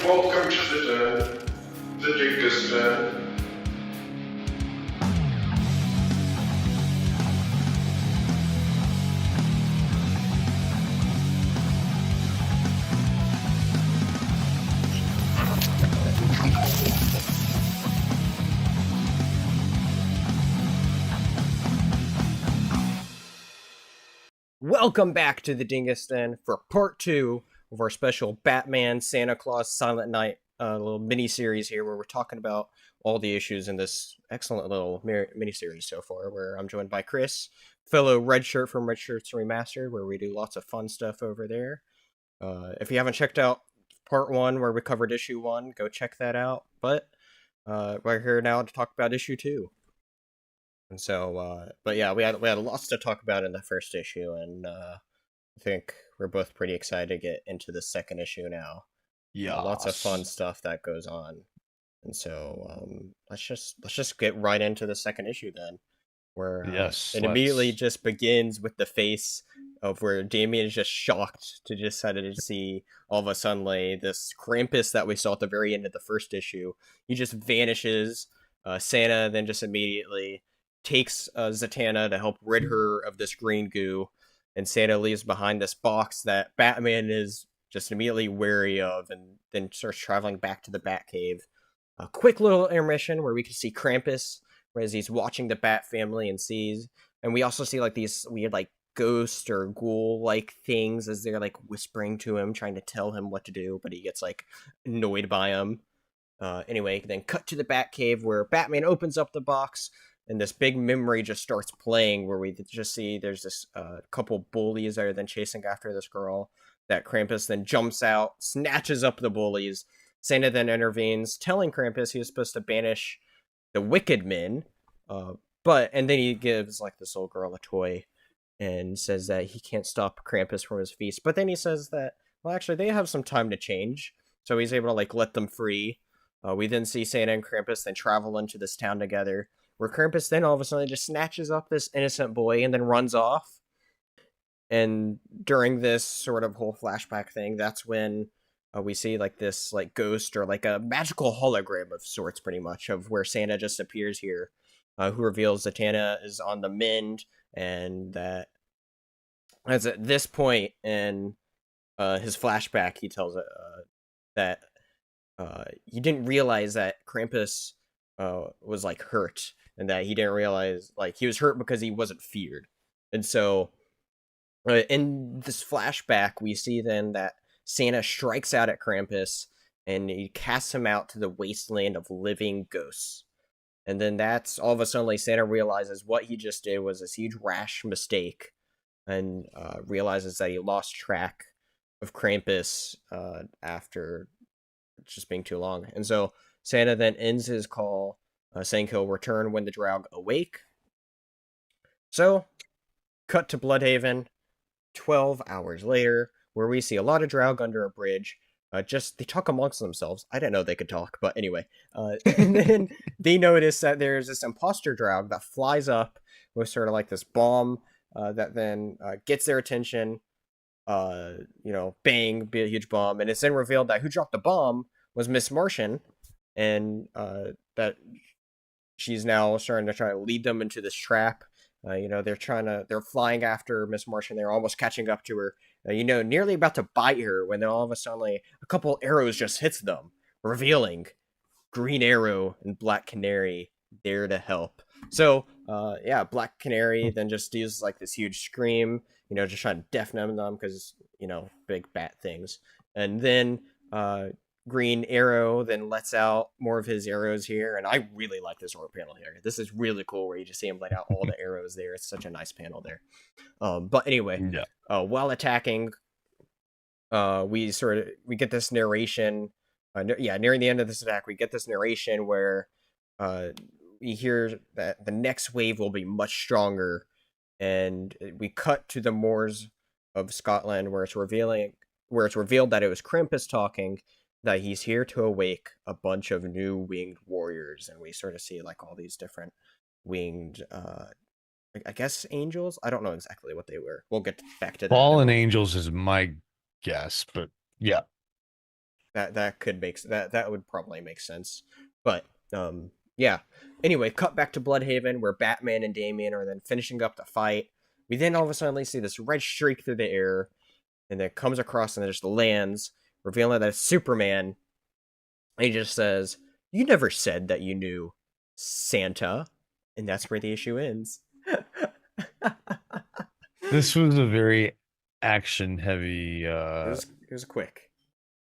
Welcome to the Dingus Den. Welcome back to the Dingus Den for part 2 of our special Batman Santa Claus Silent Night little mini series here, where we're talking about all the issues in this excellent little mini series so far. Where I'm joined by Chris, fellow Redshirt from Redshirts Remastered, where we do lots of fun stuff over there. If you haven't checked out part 1, where we covered issue 1, go check that out. But we're here now to talk about issue 2. And so, but yeah, we had lots to talk about in the first issue, and I think we're both pretty excited to get into the second issue now. Yeah, Lots of fun stuff that goes on, and so let's just get right into the second issue then, where it immediately just begins with the face of where Damien is just shocked to just suddenly see all of a sudden this Krampus that we saw at the very end of the first issue. He just vanishes. Santa then just immediately takes Zatanna to help rid her of this green goo, and Santa leaves behind this box that Batman is just immediately wary of, and then starts traveling back to the Batcave. A quick little intermission where we can see Krampus as he's watching the Bat family and sees, and we also see like these weird like ghost or ghoul like things as they're like whispering to him, trying to tell him what to do, but he gets like annoyed by them. Anyway, then cut to the Batcave where Batman opens up the box, and this big memory just starts playing, where we just see there's this couple bullies that are then chasing after this girl. That Krampus then jumps out, snatches up the bullies. Santa then intervenes, telling Krampus he was supposed to banish the wicked men. And then he gives like this little girl a toy and says that he can't stop Krampus from his feast. But then he says that, well, actually, they have some time to change. So he's able to like let them free. We then see Santa and Krampus then travel into this town together, where Krampus then all of a sudden just snatches up this innocent boy and then runs off. And during this sort of whole flashback thing, that's when we see like this like ghost or like a magical hologram of sorts, pretty much, of where Santa just appears here, who reveals Zatanna is on the mend, and that as at this point in his flashback, he tells that he didn't realize that Krampus was like hurt, and that he didn't realize like he was hurt because he wasn't feared. And so in this flashback, we see then that Santa strikes out at Krampus and he casts him out to the wasteland of living ghosts. And then that's all of a sudden like, Santa realizes what he just did was this huge rash mistake, and realizes that he lost track of Krampus after just being too long. And so Santa then ends his call, saying he'll return when the Draug awake. So, cut to Bloodhaven, 12 hours later, where we see a lot of Draug under a bridge. They talk amongst themselves. I didn't know they could talk, but anyway. And then they notice that there's this imposter Draug that flies up with sort of like this bomb that then gets their attention. Bang, be a huge bomb. And it's then revealed that who dropped the bomb was Miss Martian, and that she's now starting to try to lead them into this trap. They're flying after Miss Martian. They're almost catching up to her, nearly about to bite her, when then all of a sudden a couple arrows just hits them, revealing Green Arrow and Black Canary there to help. So, Black Canary then just uses like this huge scream, just trying to deafen them because, big bat things. And then Green Arrow then lets out more of his arrows here, and I really like this art panel here. This is really cool, where you just see him let out all the arrows there. It's such a nice panel there. But anyway, while attacking, we get this narration. Nearing the end of this attack, we get this narration where we hear that the next wave will be much stronger, and we cut to the moors of Scotland, where it's revealed that it was Krampus talking, that he's here to awake a bunch of new winged warriors. And we sort of see like all these different winged I guess angels. I don't know exactly what they were. We'll get back to that. Fallen angels is my guess, but yeah. that could make that would probably make sense. But yeah. Anyway, cut back to Bloodhaven, where Batman and Damian are then finishing up the fight. We then all of a sudden see this red streak through the air, and then it comes across and it just lands, revealing that it's Superman. And he just says, "You never said that you knew Santa," and that's where the issue ends. This was a very action heavy. It was quick.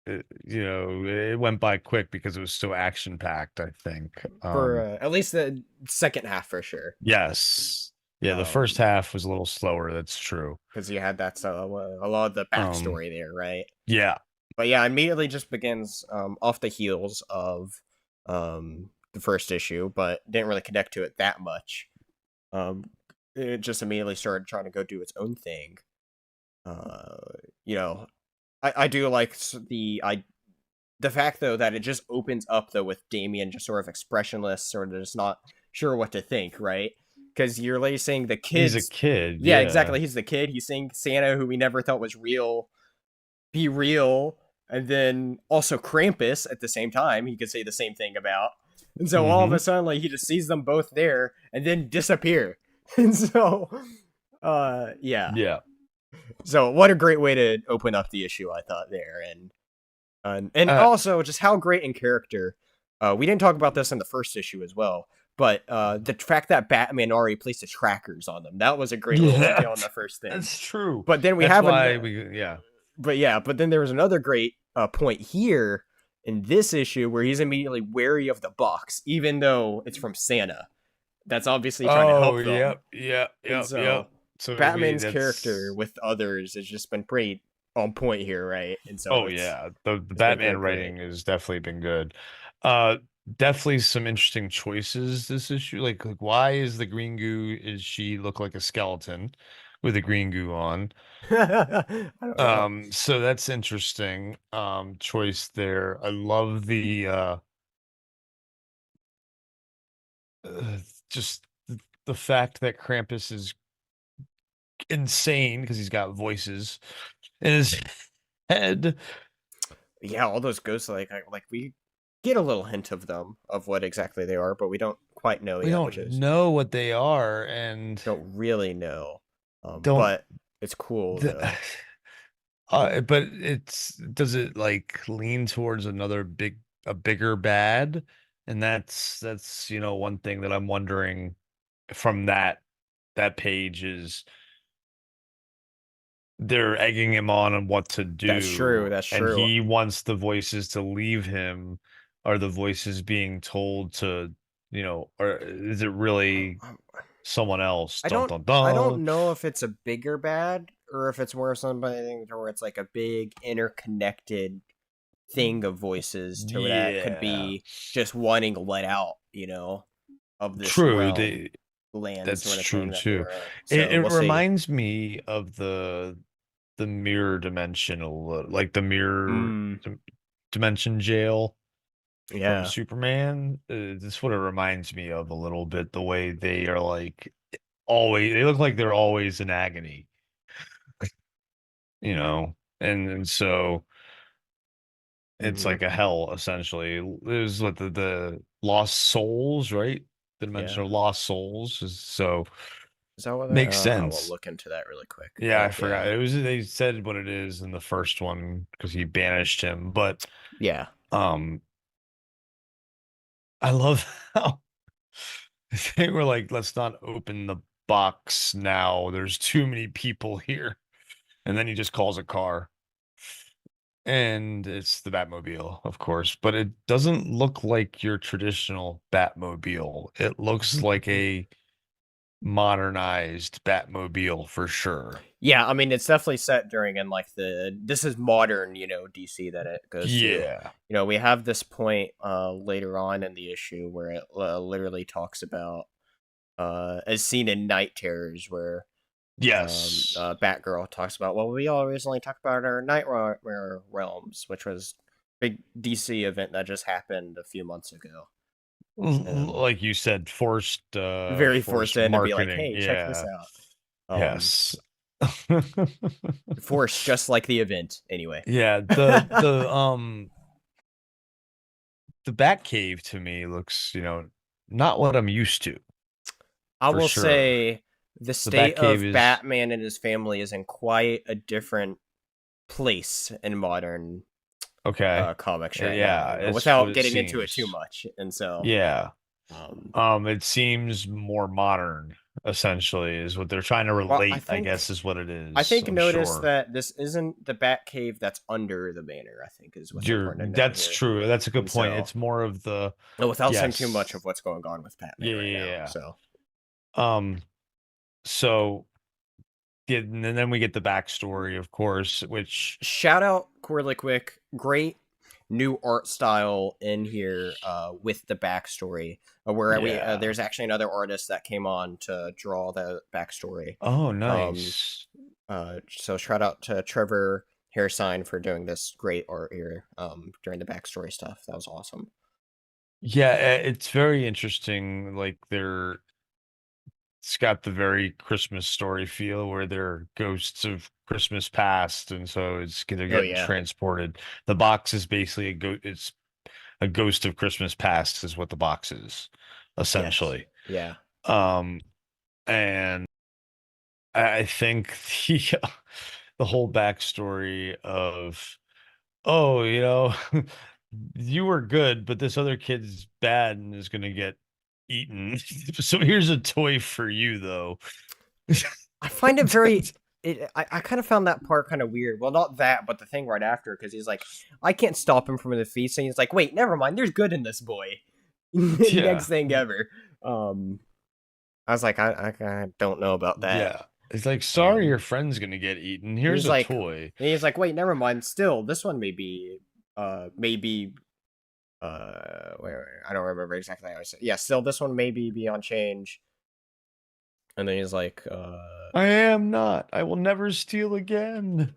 It went by quick because it was so action packed. I think for at least the second half for sure. Yes. Yeah, the first half was a little slower. That's true. Because you had that a lot of the backstory there, right? Yeah. But yeah, immediately just begins off the heels of the first issue, but didn't really connect to it that much. It just immediately started trying to go do its own thing. I do like the fact though that it just opens up though with Damian just sort of expressionless, sort of just not sure what to think, right? Because you're like saying the kid. He's a kid. Yeah, exactly. He's the kid. He's saying Santa, who we never thought was real, be real, and then also Krampus at the same time. He could say the same thing about. And so all of a sudden, like he just sees them both there and then disappear. And so, yeah. Yeah. So what a great way to open up the issue, I thought there, and also just how great in character. We didn't talk about this in the first issue as well, but the fact that Batman already placed the trackers on them, that was a great little detail in the first thing. That's true. But then we But then there was another great point here in this issue where he's immediately wary of the box, even though it's from Santa. That's obviously trying to help them. Yep. So Batman's character with others has just been pretty on point here, right? And so the Batman writing has definitely been good. Definitely some interesting choices this issue. Like why is the green goo? Is she look like a skeleton with the green goo on? I don't know. So that's interesting. Choice there. I love the just the fact that Krampus is insane because he's got voices in his head. Yeah, all those ghosts, like we get a little hint of them, of what exactly they are, but we don't quite know yet. We don't know what they are, and don't really know. But it's cool. But does it like lean towards a bigger bad? And that's one thing that I'm wondering from that page is they're egging him on what to do. That's true. And he wants the voices to leave him. Are the voices being told to, or is it really someone else? I don't know if it's a bigger bad or if it's more of something where it's like a big interconnected thing of voices to that could be just wanting let out, of this land. That's sort of true thing too. So it reminds me of the mirror dimension a little, like the mirror dimension jail. From Superman. This is what it reminds me of a little bit. The way they are like they look like they're always in agony, and so it's like a hell essentially. It was what the lost souls, right? The dimension of lost souls is that what makes sense. We'll look into that really quick. Yeah, I forgot. It was they said what it is in the first one because he banished him, but I love how they were like, let's not open the box now. There's too many people here. And then he just calls a car. And it's the Batmobile, of course. But it doesn't look like your traditional Batmobile. It looks like a modernized Batmobile for sure. Yeah, I mean it's definitely set during this is modern, DC that it goes to. We have this point later on in the issue where it literally talks about as seen in Night Terrors where Batgirl talks about we all recently talked about our Nightmare realms, which was a big DC event that just happened a few months ago. Like you said, very forced in to be like, hey, check this out. Yes. Forced, just like the event anyway. The the Batcave to me looks, not what I'm used to. I will sure. say the state Batcave of Batman and his family is in quite a different place in modern comics right now, without getting into it too much. And so, yeah, it seems more modern. Essentially, is what they're trying to relate. I guess is what it is. I think notice that this isn't the Batcave that's under the banner. I think is what's important to note. That's true. That's a good point. It's more of the without saying too much of what's going on with Batman right now. So, and then we get the backstory, of course. Which shout out really quick, great new art style in here with the backstory where there's actually another artist that came on to draw the backstory. Oh, nice. So shout out to Trevor Hairsign for doing this great art here during the backstory stuff. That was awesome. Yeah, it's very interesting. Like it's got the very Christmas story feel where they're ghosts of Christmas past, and so they're getting transported. The box is basically it's a ghost of Christmas past is what the box is, essentially. Yes. Yeah. And I think the whole backstory of, oh, you were good, but this other kid's bad and is gonna get eaten. So here's a toy for you, though. I find it very. I kind of found that part kind of weird. Well, not that, but the thing right after, because he's like, I can't stop him from the feast, and he's like, wait, never mind. There's good in this boy. Next thing ever. I was like, I don't know about that. Yeah. It's like, sorry, your friend's gonna get eaten. Here's a toy. And he's like, wait, never mind. Still, this one may be, I don't remember exactly how I said. Yeah, still, this one may be on change. And then he's like, I am not. I will never steal again.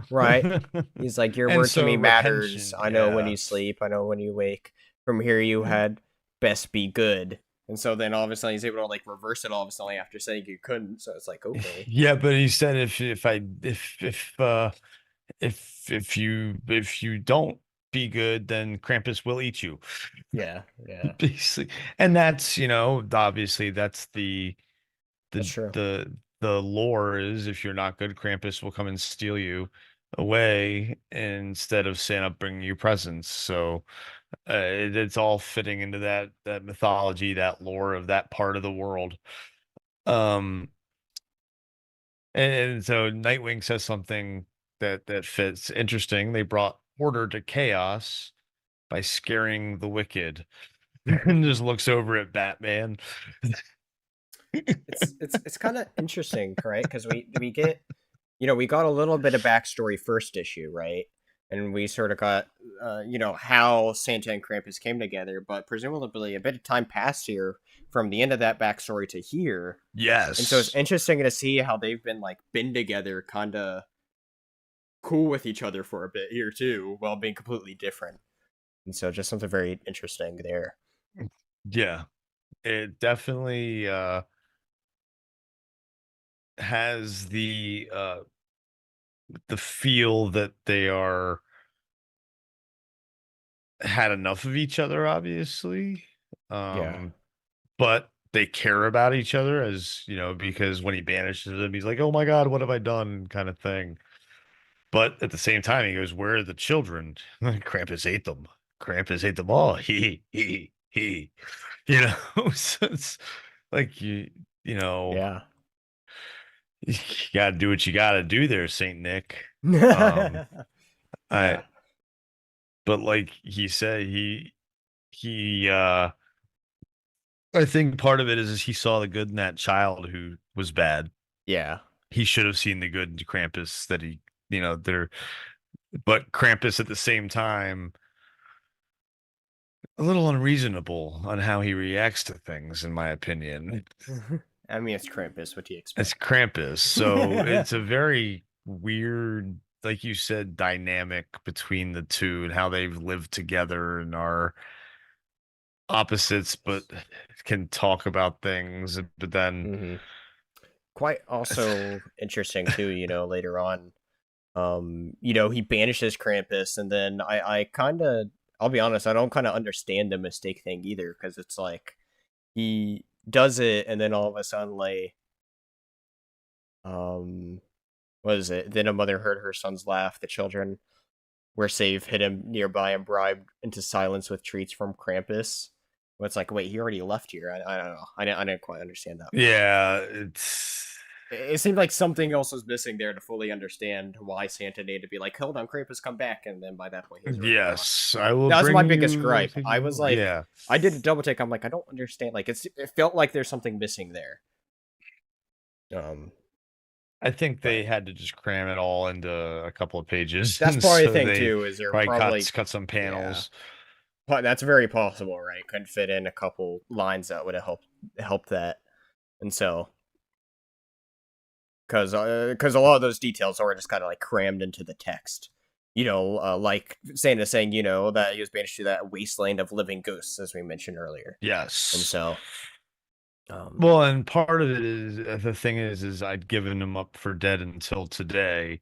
Right. He's like, your word to me matters. I know when you sleep. I know when you wake. From here you had best be good. And so then all of a sudden he's able to like reverse it all of a sudden after saying you couldn't. So it's like, okay. Yeah, but he said if you don't be good, then Krampus will eat you. Yeah. Basically. And that's, obviously that's that's true. the lore is if you're not good, Krampus will come and steal you away instead of Santa bringing you presents. So it's all fitting into that mythology, that lore of that part of the world. And so Nightwing says something that fits. Interesting. They brought order to chaos by scaring the wicked. And just looks over at Batman. It's kind of interesting, right? Because we get, we got a little bit of backstory first issue, right? And we sort of got, how Santa and Krampus came together, but presumably a bit of time passed here from the end of that backstory to here. Yes. And so it's interesting to see how they've been together, kind of cool with each other for a bit here too, while being completely different. And so just something very interesting there. Yeah. It definitely has the feel that they had enough of each other, obviously. But they care about each other, as because when he banishes them, he's like, oh my god, what have I done, kind of thing. But at the same time, he goes, where are the children? Krampus ate them. Krampus ate them all. He. So it's like yeah, you gotta do what you gotta do there, Saint Nick. Yeah. But like he said, he I think part of it is he saw the good in that child who was bad. Yeah. He should have seen the good in Krampus that he, but Krampus at the same time, a little unreasonable on how he reacts to things, in my opinion. I mean, it's Krampus. What do you expect? It's Krampus. So it's a very weird, like you said, dynamic between the two and how they've lived together and are opposites, but can talk about things. But then quite also interesting too, later on, he banishes Krampus, and then I kind of I'll be honest, I don't kind of understand the mistake thing either, because it's like he does it, and then all of a sudden, like, what is it? Then a mother heard her sons laugh. The children were safe, hid him nearby, and bribed into silence with treats from Krampus. Well, it's like, wait, he already left here. I don't know. I didn't quite understand that. Yeah, it seemed like something else was missing there to fully understand why Santa needed to be like, hold on, Krampus, come back. And then by that point, he was already yes, I will. That was my bring biggest you gripe. to I you- was like, yeah. I did a double take. I'm like, I don't understand. Like, it felt like there's something missing there. I think they had to just cram it all into a couple of pages. That's probably so the thing they too. Is there probably probably cut some panels. But that's very possible, right? Couldn't fit in a couple lines that would have helped that, and so because a lot of those details are just kind of like crammed into the text. You know, like Santa saying, you know, that he was banished to that wasteland of living ghosts, as we mentioned earlier. Yes, and so. Well, and part of it is the thing is I'd given him up for dead until today.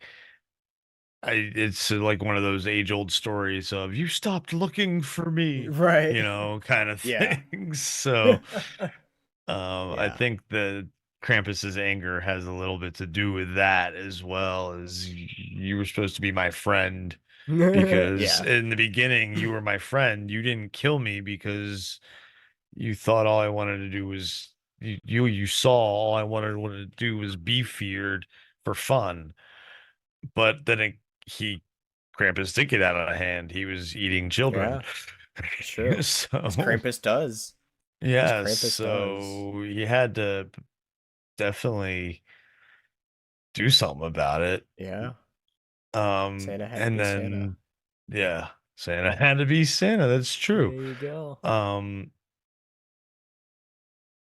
It's like one of those age-old stories of you stopped looking for me, right? You know, kind of Yeah. things. So, Yeah. I think the Krampus's anger has a little bit to do with that, as well as you were supposed to be my friend because Yeah. in the beginning you were my friend. You didn't kill me because you thought all I wanted to do was you saw all I wanted to do was be feared for fun. But then Krampus did get out of hand. He was eating children. Yeah, it's true. So As Krampus does. yes, Krampus so you had to definitely do something about it. Yeah. Santa had to And be then Santa. yeah, Santa had to be Santa. That's true. There you go.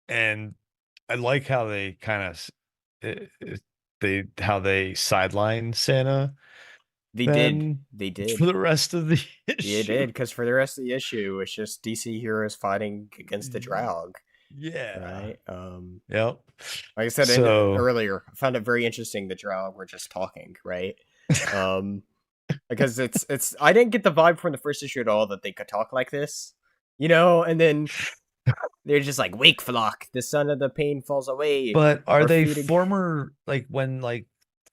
And I like how they kind of how they sideline Santa. They did for the rest of the issue. Yeah, it did, because for the rest of the issue, it's just DC heroes fighting against the Draug. Yeah. Right. Yep. Like I said earlier, I found it very interesting the Draug were just talking, right? Because it's I didn't get the vibe from the first issue at all that they could talk like this, you know, and then they're just like, wake flock, the son of the pain falls away. But are they former, like, when, like,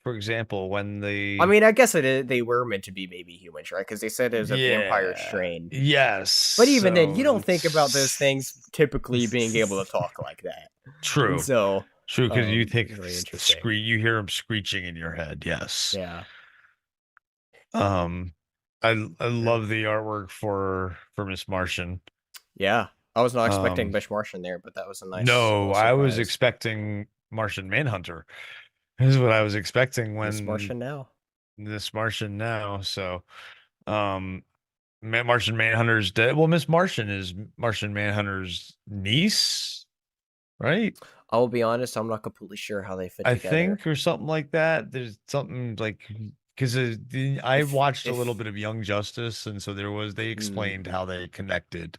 for example, when they... I mean, I guess they were meant to be maybe humans, right? Because they said it was a vampire strain. Yes. But even then, you don't think about those things typically being able to talk like that. True. And so true, because you think really you hear them screeching in your head. Yes. Yeah. I love the artwork for Miss Martian. Yeah. I was not expecting Miss Martian there, but that was a nice. No, I was expecting Martian Manhunter. This is what I was expecting when Miss Martian now. So, Martian Manhunter's dead. Well, Miss Martian is Martian Manhunter's niece, right? I will be honest, I'm not completely sure how they fit together. I think, or something like that. There's something like, because I watched a little bit of Young Justice, and so they explained how they connected.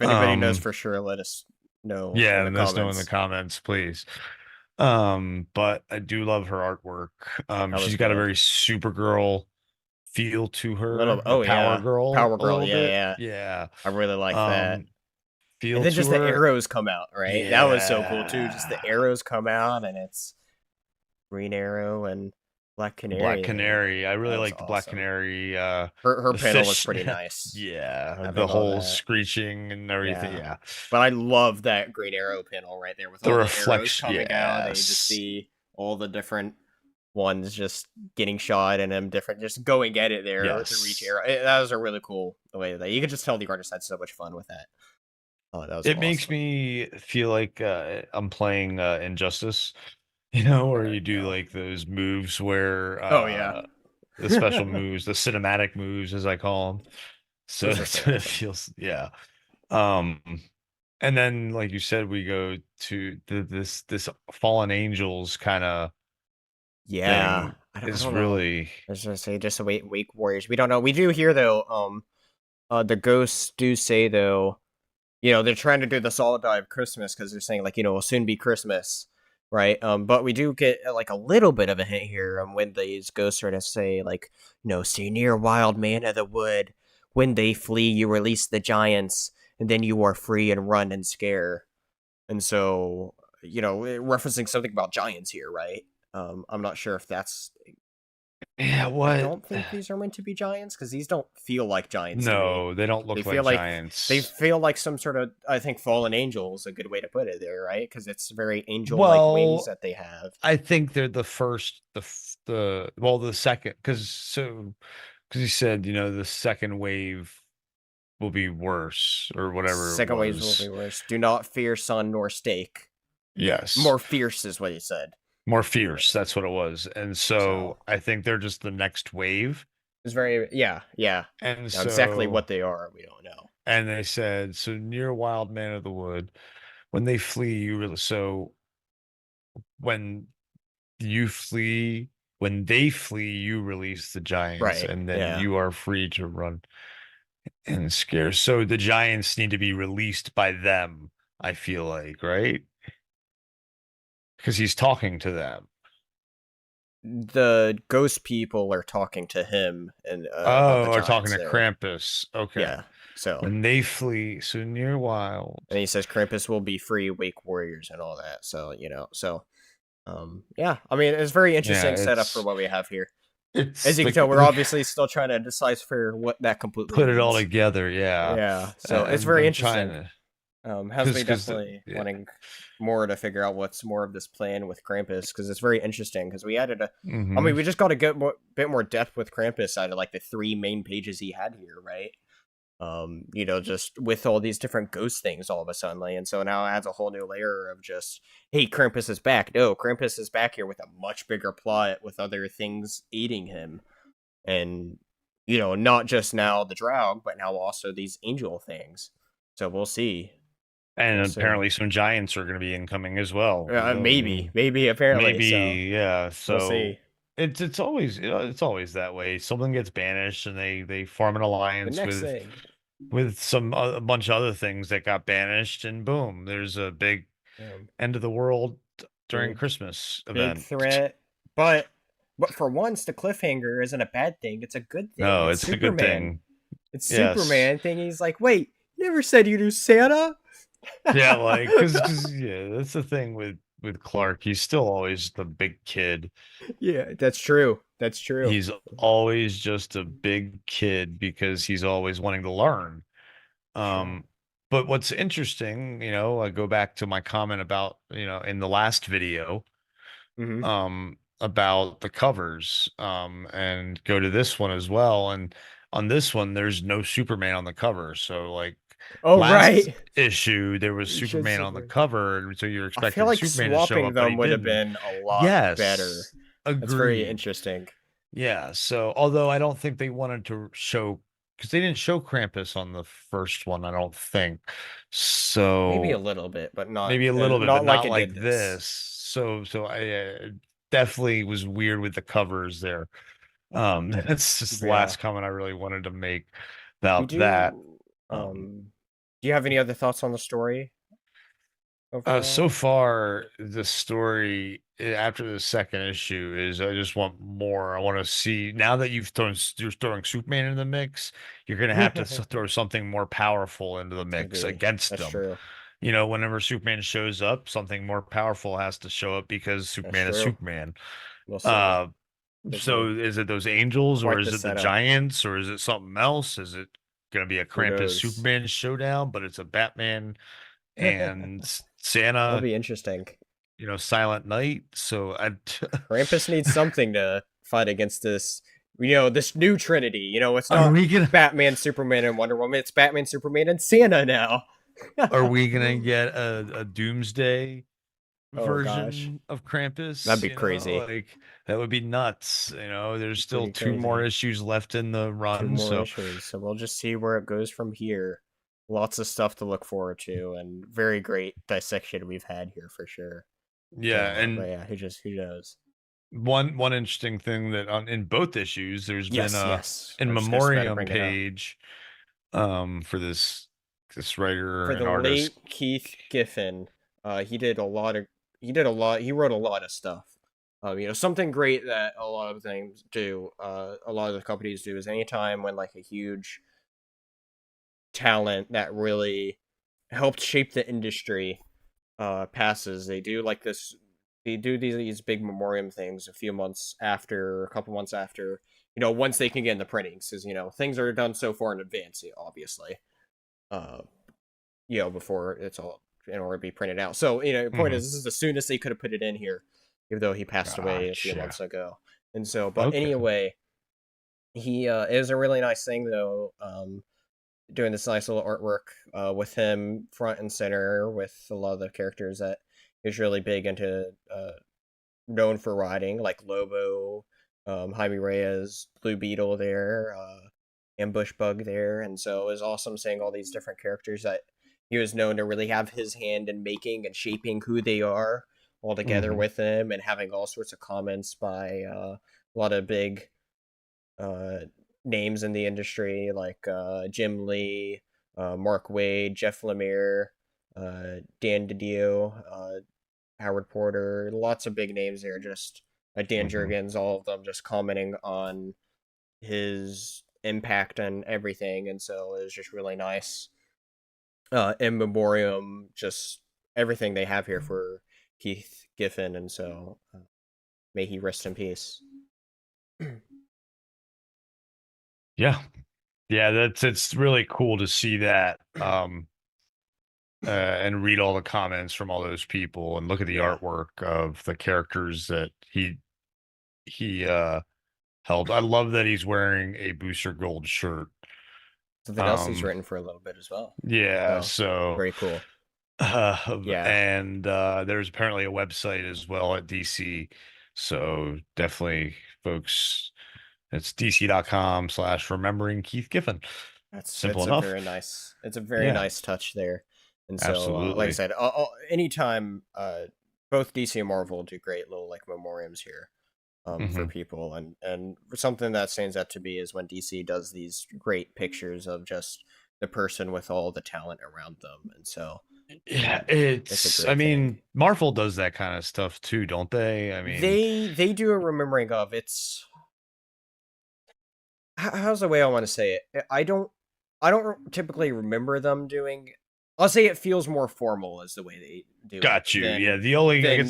If anybody knows for sure, let us know. Yeah, let us know in the comments, please. But I do love her artwork. She's got a very Supergirl feel to her. Power Girl. Yeah. I really like that. Feel and then to just her. The arrows come out, right? Yeah. That was so cool too. Just the arrows come out, and it's Green Arrow and Black Canary. I really like the Black Canary. Her panel was pretty nice. Yeah, the whole screeching and everything. Yeah, but I love that Green Arrow panel right there with all the arrows coming out. And you just see all the different ones just getting shot and them different, just going at it there to reach arrow. That was a really cool way that you could just tell the artist had so much fun with that. Oh, that was. It makes me feel like I'm playing Injustice. You know, where you do like those moves where the special moves, the cinematic moves, as I call them. So that's what it feels. Yeah. And then, like you said, we go to this fallen angels kind of. Yeah, is really. I was gonna say just wake warriors. We don't know. We do hear though. The ghosts do say though, you know, they're trying to do the solid die of Christmas because they're saying like, you know, it'll soon be Christmas. Right. But we do get like a little bit of a hint here when these ghosts are to say like, you know, stay near wild man of the wood when they flee, you release the giants, and then you are free and run and scare. And so, referencing something about giants here, right? I'm not sure if that's. Yeah, what? I don't think these are meant to be giants because these don't feel like giants. No, they don't look like giants. They feel like some sort of. I think fallen angel is a good way to put it there, right? Because it's very angel-like wings that they have. I think they're the first, the second, because he said, the second wave will be worse or whatever. Second waves will be worse. Do not fear sun nor stake. Yes. More fierce is what he said. More fierce. That's what it was. And so I think they're just the next wave. It's very, yeah. And so, exactly what they are, we don't know. And they said, so near wild man of the wood, when they flee, when they flee, you release the giants, right, and then you are free to run and scare. So the giants need to be released by them, I feel like, right? Because he's talking to them. The ghost people are talking to him, and are talking to Krampus. Okay, yeah. So when they flee, so near wild, and he says Krampus will be free, wake warriors, and all that. So yeah. I mean, it's very interesting setup for what we have here. As you can tell, we're obviously still trying to decipher what that completely put means. it all together. Yeah. So it's very interesting. Has me definitely wanting more to figure out what's more of this plan with Krampus, because it's very interesting, because we added I mean, we just got a bit more depth with Krampus out of like the 3 main pages he had here, right? Just with all these different ghost things all of a sudden, and so now it adds a whole new layer of just, hey, Krampus is back. No, Krampus is back here with a much bigger plot with other things aiding him, and not just now the Draug, but now also these angel things. So we'll see. And apparently some giants are going to be incoming as well. Maybe, apparently. Yeah. So we'll see. It's always that way. Someone gets banished, and they form an alliance with a bunch of other things that got banished, and boom, there's a big end of the world during Christmas event. Big threat, but for once, the cliffhanger isn't a bad thing. It's a good thing. No, it's a good thing. It's Superman thing. He's like, wait, you never said you knew Santa. Yeah, like because that's the thing with Clark. He's still always the big kid. Yeah, that's true. He's always just a big kid because he's always wanting to learn. But what's interesting, I go back to my comment about, in the last video, about the covers, and go to this one as well. And on this one, there's no Superman on the cover. So like, last issue there was Superman on the cover, and so you're expecting Superman to show up. Swapping them would have been a lot better. Agreed. That's very interesting. Yeah. So although I don't think they wanted to show, because they didn't show Krampus on the first one, I don't think. So maybe a little bit, but not like this. So I definitely was weird with the covers there. That's just the last comment I really wanted to make about that. Do you have any other thoughts on the story? So far, the story after the second issue is I just want more. I want to see, now that you're throwing Superman in the mix, you're going to have to throw something more powerful into the mix against them. True. Whenever Superman shows up, something more powerful has to show up because Superman is Superman. We'll see. So is it those angels, or is it the giants, or is it something else? Is it going to be a Krampus Superman showdown, but it's a Batman and Santa? That'll be interesting. Silent Night. So Krampus needs something to fight against this. This new Trinity. It's not Batman, Superman, and Wonder Woman. It's Batman, Superman, and Santa now. Are we gonna get a Doomsday version of Krampus? That'd be crazy. That would be nuts. There's still 2 more issues left in the run. 2 more issues. So we'll just see where it goes from here. Lots of stuff to look forward to, and very great dissection we've had here for sure. Yeah, who knows? One interesting thing that in both issues, there's been a in memoriam page for this writer and artist, late Keith Giffen. He wrote a lot of stuff. Something great that a lot of things do, a lot of the companies do, is anytime when like a huge talent that really helped shape the industry passes. They do like this. They do these big memoriam things a couple months after, once they can get in the printings, because things are done so far in advance, obviously, before it's all in order to be printed out. So the point is, this is the soonest they could have put it in here, even though he passed away a few months ago. And so, but anyway, he is a really nice thing though. Doing this nice little artwork with him front and center with a lot of the characters that he's really big into, known for riding, like Lobo, Jaime Reyes, Blue Beetle there, Ambush Bug there, and so it was awesome seeing all these different characters that he was known to really have his hand in making and shaping who they are all together with him, and having all sorts of comments by a lot of big names in the industry, like Jim Lee, Mark Waid, Jeff Lemire, Dan DiDio, Howard Porter, lots of big names there, just Dan Jurgens, all of them just commenting on his impact and everything, and so it was just really nice. In memoriam, just everything they have here for Keith Giffen, and so may he rest in peace. Yeah, it's really cool to see that, and read all the comments from all those people and look at the artwork of the characters that he helped. I love that he's wearing a Booster Gold shirt. Something else he's written for a little bit as well. Yeah, so very cool. And there's apparently a website as well at DC, so definitely, folks, it's dc.com/remembering Keith Giffen. That's simple enough. It's a very nice touch there. And so, like I said, anytime both DC and Marvel do great little like memoriams here for people, and something that stands out to me is when DC does these great pictures of just the person with all the talent around them, and so it's I mean, Marvel does that kind of stuff too, don't they? I mean, they do a remembering of it's. How's the way I want to say it? I don't typically remember them doing. I'll say it feels more formal as the way they do. Got you. I guess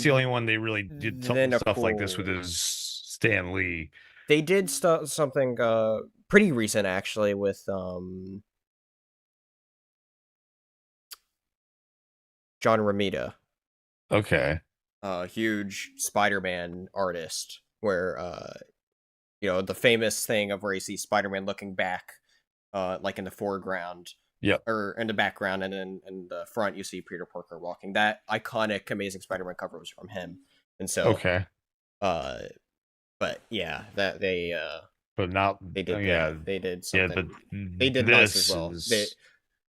the only one they really did stuff like this with is Stan Lee. They did something pretty recent actually with John Romita. Okay. A huge Spider-Man artist, where the famous thing of where you see Spider-Man looking back, like in the foreground. Yeah. Or in the background, and then in the front you see Peter Parker walking. That iconic Amazing Spider-Man cover was from him. And so but yeah, that they but not they did they did something. But they did nice as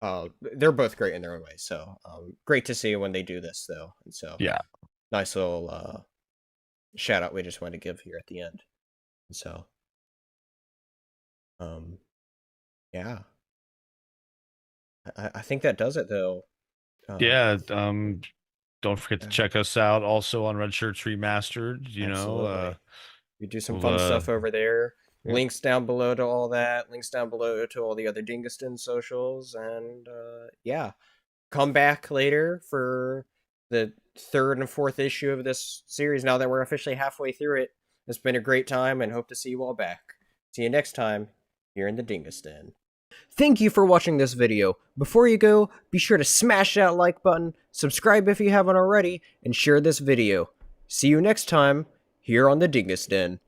well. They're both great in their own way. So great to see when they do this though. And so nice little shout out we just want to give here at the end. And so I think that does it though. Don't forget to check us out also on Redshirts Remastered. We do some fun stuff over there. Links down below to all that. Links down below to all the other Dingiston socials. And come back later for the 3rd and 4th issue of this series now that we're officially halfway through it. It's been a great time and hope to see you all back. See you next time here in the Dingiston. Thank you for watching this video. Before you go, be sure to smash that like button, subscribe if you haven't already, and share this video. See you next time here on the Dingiston.